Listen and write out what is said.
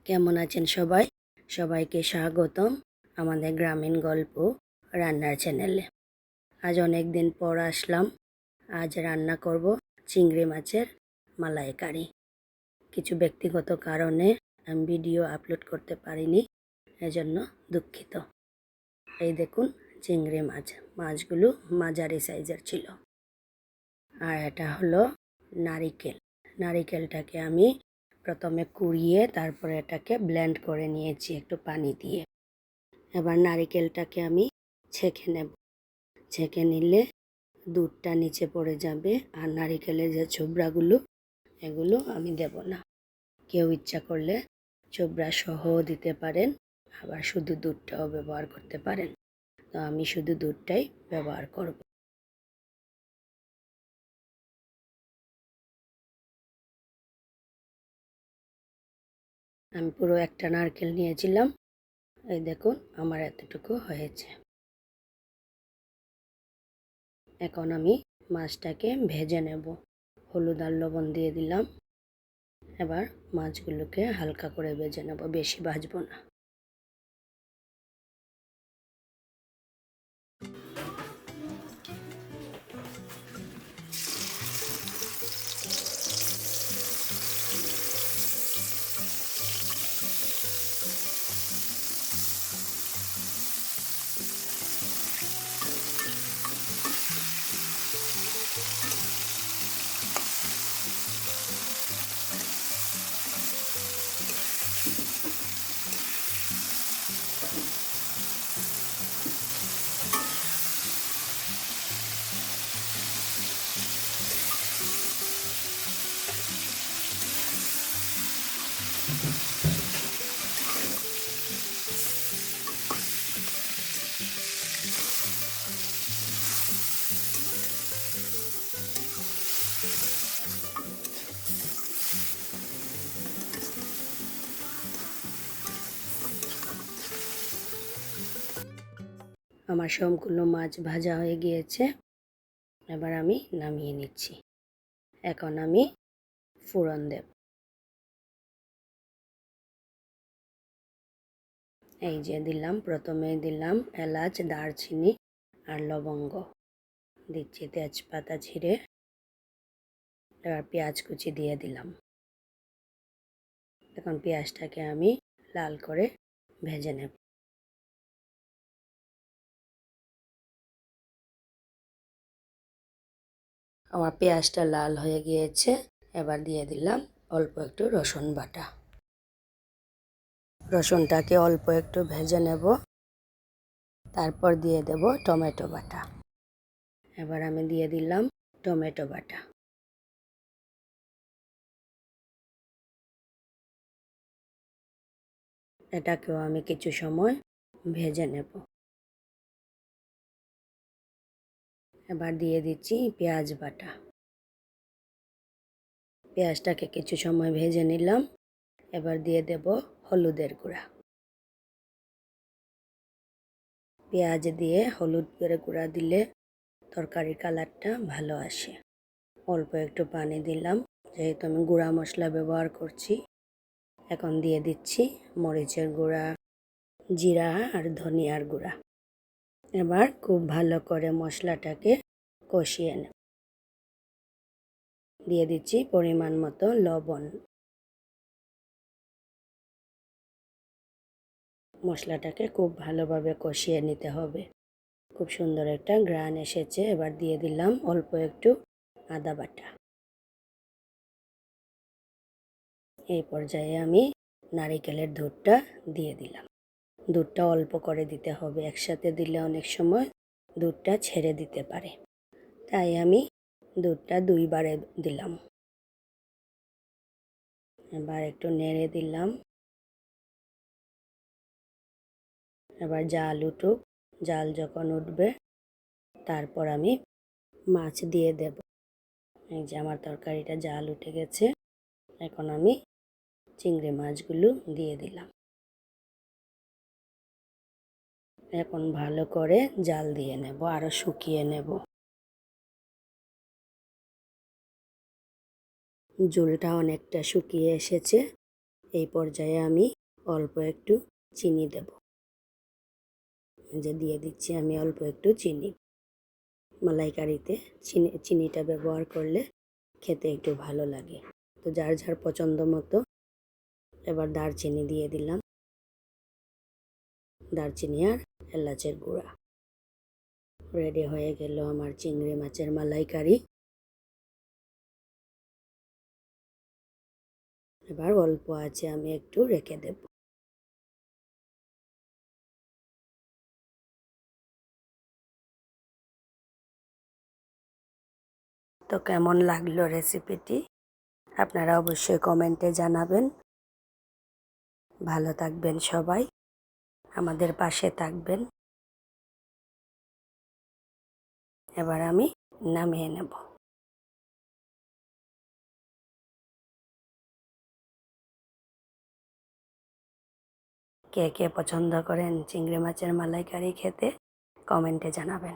কেমন আছেন সবাই? সবাইকে স্বাগতম আমাদের গ্রামীণ গল্প রান্নার চ্যানেলে। আজ অনেক দিন পর আসলাম। আজ রান্না করব চিংড়ি মাছের মালাইকারি। কিছু ব্যক্তিগত কারণে আমি ভিডিও আপলোড করতে পারিনি, এজন্য দুঃখিত। এই দেখুন চিংড়ি মাছ, মাছগুলো মাঝারি সাইজের ছিল। আর এটা হলো নারিকেল। নারিকেলটাকে আমি প্রথমে কুড়িয়ে তারপরে এটাকে ব্লেন্ড করে নিয়েছি একটু পানি দিয়ে। এবার নারিকেলটাকে আমি ছেঁকে নেব। ছেঁকে নিলে দুধটা নিচে পড়ে যাবে, আর নারিকেলের যে ছোবড়াগুলো এগুলো আমি দেব না। কেউ ইচ্ছা করলে ছোবড়া সহও দিতে পারেন, আবার শুধু দুধটাও ব্যবহার করতে পারেন। তো আমি শুধু দুধটাই ব্যবহার করব। আমি পুরো একটা নারকেল নিয়েছিলাম, এই দেখুন আমার এতটুকু হয়েছে। এখন আমি মাছটাকে ভেজে নেব। হলুদ আর লবণ দিয়ে দিলাম। এবার মাছগুলোকে হালকা করে ভেজে নেব, বেশি ভাজবো না। আমার সবগুলো মাছ ভাজা হয়ে গিয়েছে। এবার আমি নামিয়ে নিচ্ছি। এখন আমি ফোড়ন দেব। এই যে দিলাম, প্রথমে দিলাম এলাচ, দারচিনি আর লবঙ্গ, দিচ্ছি তেজপাতা ছিঁড়ে। এবার পেঁয়াজ কুচি দিয়ে দিলাম। এখন পেঁয়াজটাকে আমি লাল করে ভেজে নেব। আমার পেঁয়াজটা লাল হয়ে গিয়েছে। এবার দিয়ে দিলাম অল্প একটু রসুন বাটা। রসুনটাকে অল্প একটু ভেজে নেব, তারপর দিয়ে দেব টমেটো বাটা। এবার আমি দিয়ে দিলাম টমেটো বাটা। এটাকেও আমি কিছু সময় ভেজে নেব। এবার দিয়ে দিচ্ছি পেঁয়াজ বাটা। পেঁয়াজটাকে কিছু সময় ভেজে নিলাম। এবার দিয়ে দেব হলুদের গুঁড়া। পেঁয়াজ দিয়ে হলুদের গুঁড়া দিলে তরকারির কালারটা ভালো আসে। অল্প একটু পানি দিলাম, যেহেতু আমি গুঁড়া মশলা ব্যবহার করছি। এখন দিয়ে দিচ্ছি মরিচের গুঁড়া, জিরা আর ধনিয়ার গুঁড়া। এবার খুব ভালো করে মশলাটাকে কষিয়ে নেব। দিয়ে দিচ্ছি পরিমাণ মতো লবণ। মশলাটাকে খুব ভালোভাবে কষিয়ে নিতে হবে। খুব সুন্দর একটা ঘ্রাণ এসেছে। এবার দিয়ে দিলাম অল্প একটু আদা বাটা। এই পর্যায়ে আমি নারিকেলের দুধটা দিয়ে দিলাম। দুধটা অল্প করে দিতে হবে, একসাথে দিলে অনেক সময় দুধটা ছেড়ে দিতে পারে। তাই আমি দুধটা দুইবারে দিলাম। এবার একটু নেড়ে দিলাম। এবার জাল উঠুক, জাল যখন উঠবে তারপর আমি মাছ দিয়ে দেব। এই যে আমার তরকারিটা জাল উঠে গেছে। এখন আমি চিংড়ি মাছগুলো দিয়ে দিলাম। এখন ভালো করে জাল দিয়ে নেব, আরও শুকিয়ে নেব। ঝোলটা অনেকটা শুকিয়ে এসেছে। এই পর্যায়ে আমি অল্প একটু চিনি দেব। যে দিয়ে দিচ্ছি আমি অল্প একটু চিনি। মালাইকারিতে চিনিটা ব্যবহার করলে খেতে একটু ভালো লাগে। তো যার যার পছন্দ মতো এবার দারচিনি দিয়ে দিলাম, দারচিনি আর এলাচের গুঁড়া। রেডি হয়ে গেল আমার চিংড়ি মাছের মালাইকারি। এবার অল্প আছে আমি একটু রেখে দেব। তো কেমন লাগলো রেসিপিটি আপনারা অবশ্যই কমেন্টে জানাবেন। ভালো থাকবেন সবাই, আমাদের পাশে থাকবেন। এবার আমি নামিয়ে নেব। কে কে পছন্দ করেন চিংড়ি মাছের মালাইকারি খেতে কমেন্টে জানাবেন।